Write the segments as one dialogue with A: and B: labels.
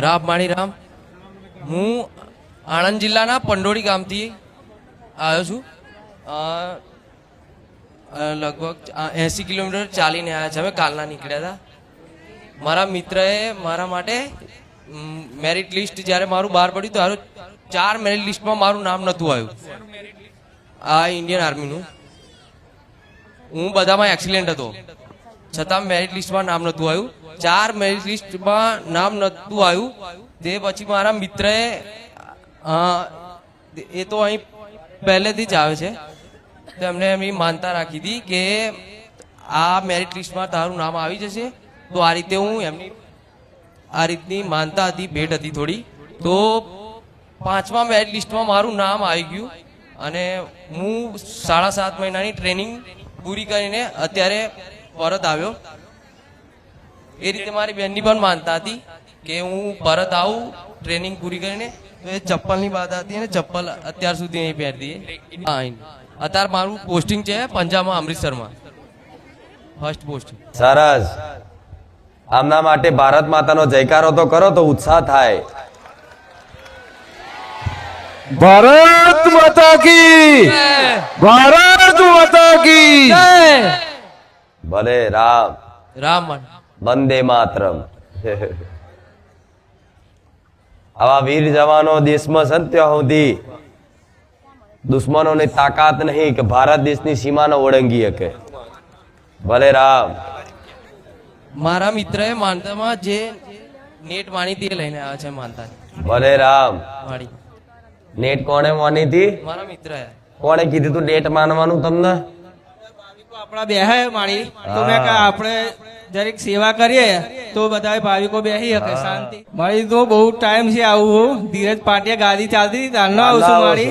A: રામ માણી રામ. હું આણંદ જિલ્લાના પંડોળી ગામથી આવ્યો છું. લગભગ 80 કિલોમીટર ચાલીને આવ્યા છે. અમે કાલના નીકળ્યા હતા. મારા મિત્રએ મારા માટે મેરિટ લિસ્ટ જ્યારે મારું બહાર પડ્યું ત્યારે 4 મેરિટ લિસ્ટમાં મારું નામ નહોતું આવ્યું. આ ઇન્ડિયન આર્મીનું. હું બધામાં એક્સિલેન્ટ હતો છતાં મેરિટ લિસ્ટમાં નામ નહોતું આવ્યું. 4 મેરિટ લિસ્ટમાં નામ નહોતું આવ્યું. તે પછી મારા મિત્રએ એ તો અહીં પહેલેથી જ આવે છે, તો એમને એમની માનતા રાખી હતી કે આ મેરિટ લિસ્ટમાં તારું નામ આવી જશે. તો આ રીતે હું એમની આ રીતની માનતા હતી, ભેટ હતી થોડી. તો 5મા મેરિટ લિસ્ટમાં મારું નામ આવી ગયું અને હું 7.5 મહિનાની ટ્રેનિંગ પૂરી કરીને અત્યારે પરત આવ્યો. એ રીતે મારી બહેનની પણ માનતા હતી કે હું પરત આવું ટ્રેનિંગ પૂરી કરીને. તો એ ચપ્પલની બાધા હતી અને ચપ્પલ અત્યાર સુધી અહીં પહેરતી. અત્યારે મારું પોસ્ટિંગ છે પંજાબમાં, અમૃતસરમાં ફર્સ્ટ પોસ્ટિંગ.
B: સરસ. આમના માટે ભારત માતાનો જયકારો તો કરો તો ઉત્સાહ થાય.
C: ભારત માતા કી, ભારત માતા કી.
B: ભલે રામ
A: રામ.
B: વંદે માતરમ. આવા વીર જવાનો દેશમાં છે ત્યાં સુધી દુશ્મનોની તાકાત નહીં કે ભારત દેશની સીમાનો ઓળંગી શકે. ભલે રામ.
A: મારા મિત્રએ માનતામાં જે નેટ માની હતી એ લઈને આવ્યા છે માનતા.
B: ભલે રામ.
A: મારી
B: નેટ કોણે માની હતી?
A: મારા મિત્રએ.
B: કોણે કીધું તું નેટ માનવાનું તમને?
D: આપણા બેહે મારી તો મેં કહ્યું આપણે જરીક સેવા કરીએ તો બધા ભાવિકો બેસી શકે શાંતિ. મારી તો બહુ ટાઈમ છે આવું. ધીરજ પાટિયા ગાદી ચાલતી હતી તારનો આવું છું મારી,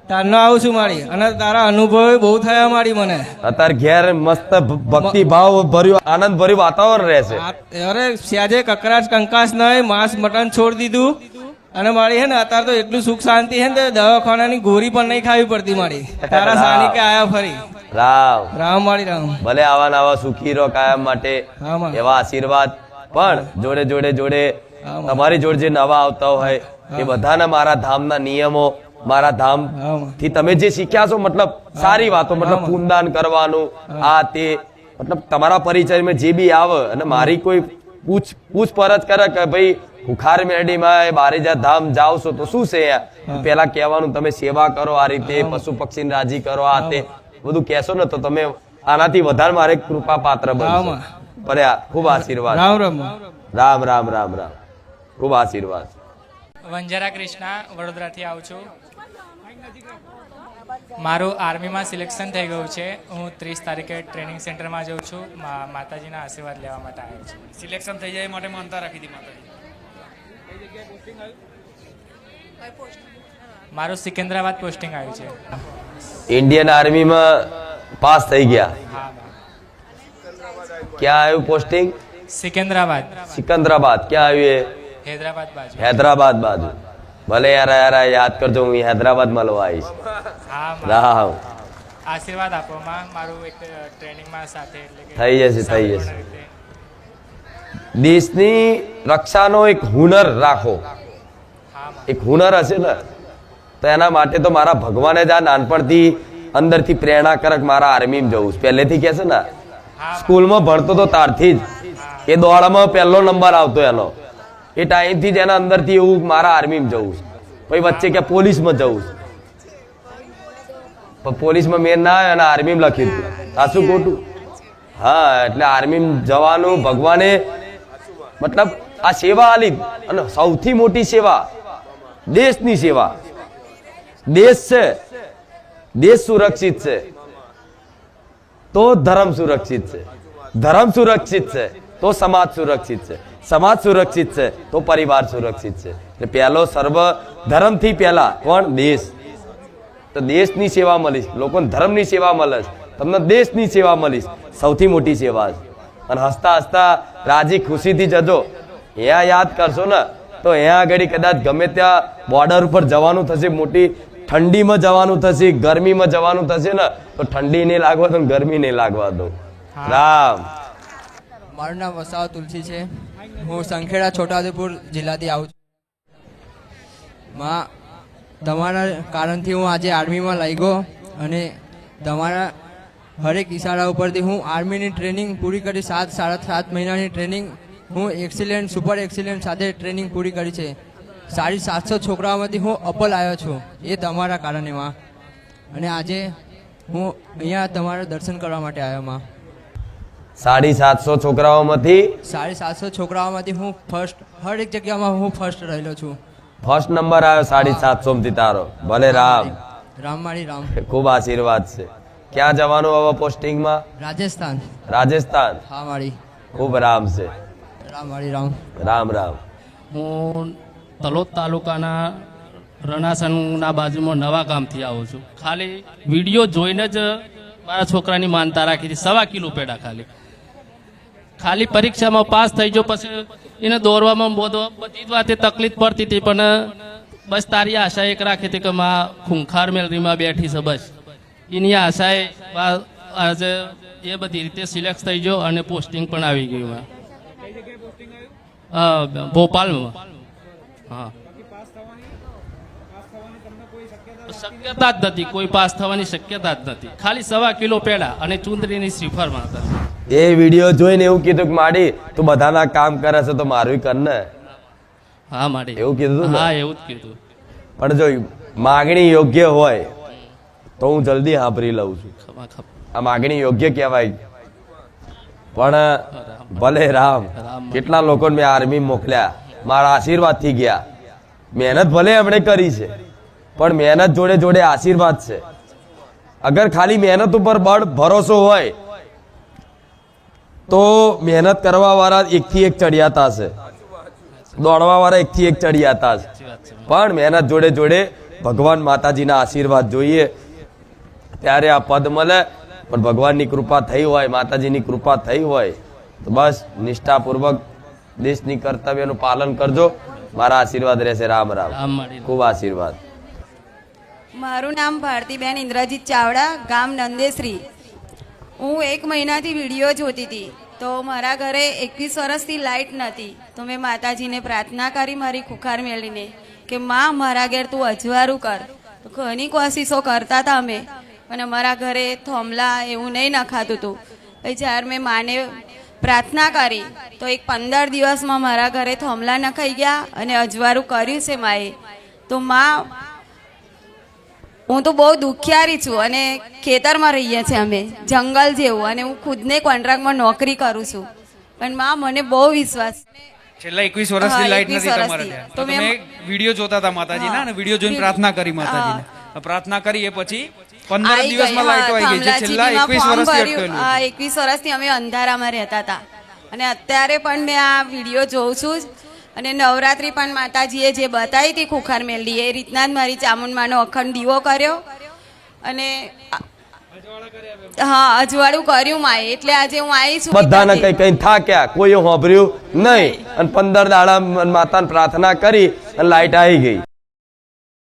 D: તારનો આવું છું મારી. અને તારા અનુભવ બહુ થયા મારી મને.
B: અત્યારે ઘેર મસ્ત ભક્તિ ભાવ ભર્યું, આનંદ ભર્યું વાતાવરણ રહેશે.
D: અરે સ્યાજે કકરાશ કંકાશ નહીં, માંસ મટન છોડી દીધું. અને મારી હે ને અત્યારે તો એટલું સુખ શાંતિ છે ને દવાખાનાની ગોળી પણ નહીં ખાવી પડતી મારી. તારા સાનિકે આયા ફરી.
B: રામ
D: રામ મારી રામ.
B: ભલે આવા નવા સુખી રહો કાયમ માટે. એવા આશીર્વાદ પણ જોડે જોડે જોડે તમારી જોડે જે નવા આવતા હોય એ બધાને મારા ધામના નિયમો, મારા ધામ થી તમે જે શીખ્યા છો, મતલબ સારી વાતો, મતલબ પૂનદાન કરવાનું, આ તે, મતલબ તમારા પરિચયમાં જે બી આવે અને મારી કોઈ પૂછપરછ કરે કે ભાઈ બુખાર મેરડીમાં બારેજા ધામ જાવ છો તો શું છે, પેલા કહેવાનું તમે સેવા કરો, આ રીતે પશુ પક્ષીને રાજી કરો, આ તે બધું કહેશો ને તો તમે આનાથી વધારે મારે કૃપા પાત્ર બનશો. ભલે ખૂબ આશીર્વાદ.
D: રામ રામ.
B: રામ રામ રામ રામ. ખૂબ આશીર્વાદ.
E: વંજારા કૃષ્ણા, વડોદરાથી આવું છું. મારું આર્મીમાં સિલેક્શન થઈ ગયું છે. હું 30 તારીખે ટ્રેનિંગ સેન્ટરમાં જઉં છું. માતાજીના આશીર્વાદ લેવા માટે આવ્યો છું.
F: સિલેક્શન થઈ જાય માટે માનતા રાખી હતી માતાજી.
E: મારું સિકંદરાબાદ પોસ્ટિંગ આવ્યું છે.
B: ઇન્ડિયન આર્મીમાં પાસ થઈ ગયા.
E: હા.
B: ક્યાં આવ્યું પોસ્ટિંગ?
E: સિકંદરાબાદ.
B: સિકંદરાબાદ. ક્યાં આવ્યું?
E: હૈદરાબાદ બાજુ.
B: હૈદરાબાદ બાજુ. ભલે યાર યાદ કરજો, હું હૈદરાબાદ મળવા આવીશ.
E: હા.
B: રામ.
E: આશીર્વાદ આપો માં. મારું એક ટ્રેનિંગમાં સાથે એટલે કે
B: થઈ જશે, થઈ જશે. દેશની રક્ષાનો એક હુનર રાખો. એક હુનર હશે ને તો એના માટે તો મારા ભગવાને જ આ નાનપણથી અંદરથી પ્રેરણા કરક મારા આર્મીમાં જવું. પહેલેથી કે છે ને સ્કૂલમાં ભણતો તો તારથી જ એ દોડામાં પહેલો નંબર આવતો એનો. એ ટાઈમથી જ એના અંદરથી એવું મારા આર્મીમાં જવું. પછી વચ્ચે કે પોલીસમાં જવું, પણ પોલીસમાં મેન ના આવે અને આર્મીમાં લખ્યું હતું. સાચું ખોટું? હા, એટલે આર્મીમાં જવાનું ભગવાને મતલબ આ સેવા આલી. અને સૌથી મોટી સેવા દેશની સેવા. દેશ છે, દેશ સુરક્ષિત છે તો ધર્મ સુરક્ષિત છે, ધર્મ સુરક્ષિત છે તો સમાજ સુરક્ષિત છે, સમાજ સુરક્ષિત છે તો પરિવાર સુરક્ષિત છે. એટલે પહેલો સર્વ ધર્મથી પહેલા કોણ? દેશ. તો દેશની સેવા મળીશ, લોકોને ધર્મની સેવા મળે, તમને દેશની સેવા મળીશ, સૌથી મોટી સેવા છે. અને હસતા હસતા રાજી ખુશીથી જજો. અહીંયા યાદ કરશો ને તો અહીંયા આગળ કદાચ ગમે ત્યાં બોર્ડર ઉપર જવાનું થશે, મોટી ઠંડીમાં જવાનું થશે, ગરમીમાં જવાનું થશે ને તો ઠંડી નહીં લાગવા દો, ગરમી નહીં લાગવા દો. રામ.
G: મારું નામ વસાવા તુલસી છે. હું સંખેડા છોટાઉદેપુર જિલ્લાથી આવું છું. માં તમારા કારણથી હું આજે આર્મીમાં લાગ્યો અને તમારા હરેક ઈશારા ઉપરથી હું આર્મીની ટ્રેનિંગ પૂરી કરી 7 મહિનાની ટ્રેનિંગ હું એક્સિલેન્ટ સુપર એક્સિલેન્ટ સાથે ટ્રેનિંગ પૂરી કરી છે. 750 છોકરાઓમાંથી હું અપલ આવ્યો છું એ તમારા કારણે માં. અને આજે હું અહીંયા તમારા દર્શન કરવા માટે આવ્યો માં.
B: 750 છોકરાઓમાંથી
G: 750 છોકરાઓમાંથી હું ફર્સ્ટ હરેક જગ્યામાં હું ફર્સ્ટ રહેલો છું.
B: ફર્સ્ટ નંબર આવ્યો 750 થી તારો. ભલે રામ,
G: રામમાળી રામ.
B: ખૂબ આશીર્વાદ છે. ક્યાં જવાનું હવે પોસ્ટિંગમાં?
G: રાજસ્થાન.
B: રાજસ્થાન.
G: હા માળી.
B: ખૂબ રામ છે.
G: રામમાળી રામ.
B: રામ રામ.
H: હું તલોદ તાલુકાના રણાસણના બાજુમાં નવા ગામથી આવું છું. ખાલી વિડીયો જોઈને જ મારા છોકરાની માનતા રાખી હતી. 1.25 કિલો પેડા ખાલી પરીક્ષામાં પાસ થઈ ગયો પછી એને દોરવામાં બધી જ વાતે તકલીફ પડતી હતી, પણ બસ તારી આશા એક રાખી હતી કે માં ખૂંખાર મેલરીમાં બેઠી છે, બસ એની આશાએ આજે એ બધી રીતે સિલેક્ટ થઈ ગયો અને પોસ્ટિંગ પણ આવી ગયું. ભોપાલમાં. હા, શક્યતા જ નથી, કોઈ પાસ થવાની શક્યતા જ નથી. ખાલી 1.25 કિલો પેડા અને ચુંદડીની શ્રીફળમાં હતા.
B: એ વિડીયો જોઈને એવું કીધું કે માડી તું બધાના કામ કરે છે તો મારું કર ને.
H: હા માડી
B: એવું કીધું હતું ને?
H: હા એવું જ કીધું.
B: પણ જો માગણી યોગ્ય હોય તો હું જલ્દી સાંભળી લઉં છું. આ માગણી યોગ્ય કહેવાય. પણ ભલે રામ, કેટલા લોકોને મેં આર્મી મોકલ્યા, મારા આશીર્વાદ થી ગયા. મહેનત ભલે એમણે કરી છે, પણ મહેનત જોડે જોડે આશીર્વાદ છે. અગર ખાલી મહેનત ઉપર બળ ભરોસો હોય તો મહેનત કરવા વાળા એકથી એક ચડિયાતા છે, દોડવા વાળા એકથી એક ચડિયાતા છે. પણ મહેનત જોડે જોડે ભગવાન માતાજીના આશીર્વાદ જોઈએ ત્યારે આ પદ મળે. પણ ભગવાનની કૃપા થઈ હોય, માતાજીની કૃપા થઈ હોય તો બસ નિષ્ઠાપૂર્વક દેશની કર્તવ્યનું પાલન કરજો. મારા આશીર્વાદ રહેશે. રામ રામ. ખૂબ આશીર્વાદ.
I: મારું નામ ભારતીબેન ઇન્દ્રજીત ચાવડા, ગામ નંદેશ્રી. હું 1 મહિનાથી વિડીયો જોતી હતી તો મારા ઘરે 21 વર્ષથી લાઇટ નહોતી. તો મેં માતાજીને પ્રાર્થના કરી મારી ખુખાર મેળીને કે માં મારા ઘેર તું અજવાળું કર. તો ઘણી કોશિશો કરતા હતા અમે, પણ અમારા ઘરે થોમલા એવું નહીં નખાતું હતું. પછી જ્યારે મેં માને પ્રાર્થના કરી તો 15 દિવસમાં મારા ઘરે થોમલા નખાઈ ગયા અને અજવાળું કર્યું છે માએ. તો માં, હું તો બહુ દુખિયારી છું અને ખેતરમાં રહીએ છીએ અમે, જંગલ જેવું, અને હું ખુદને કોન્ટ્રાક્ટમાં નોકરી કરું છું. પણ માં મને બહુ વિશ્વાસ.
F: છેલ્લા 21 વર્ષથી લાઈટ નથી તમારા ત્યાં. તો તમે વિડીયો જોતા હતા માતાજીના અને વિડીયો જોઈને પ્રાર્થના કરી માતાજીને. પ્રાર્થના કરી એ પછી 15 દિવસમાં લાઈટો આવી ગઈ છે. છેલ્લા 21 વર્ષથી અટકેલું.
I: 21 વર્ષથી અમે અંધારામાં રહેતા હતા અને અત્યારે પણ મેં આ વિડીયો જોઉં છું. અને નવરાત્રી પણ માતાજીએ જે બતાવી હતી ખુખાર મેલડી એ રીતના જ મારી ચામુંડમાનો અખંડ દીવો કર્યો અને હા અજવાળું કર્યું માએ. એટલે આજે હું આવી છું.
B: બધાને કઈ કઈ થાક્યા, કોઈ સાંભળ્યું નહીં અને 15 દાડા માતાને પ્રાર્થના કરી અને લાઈટ આવી ગઈ.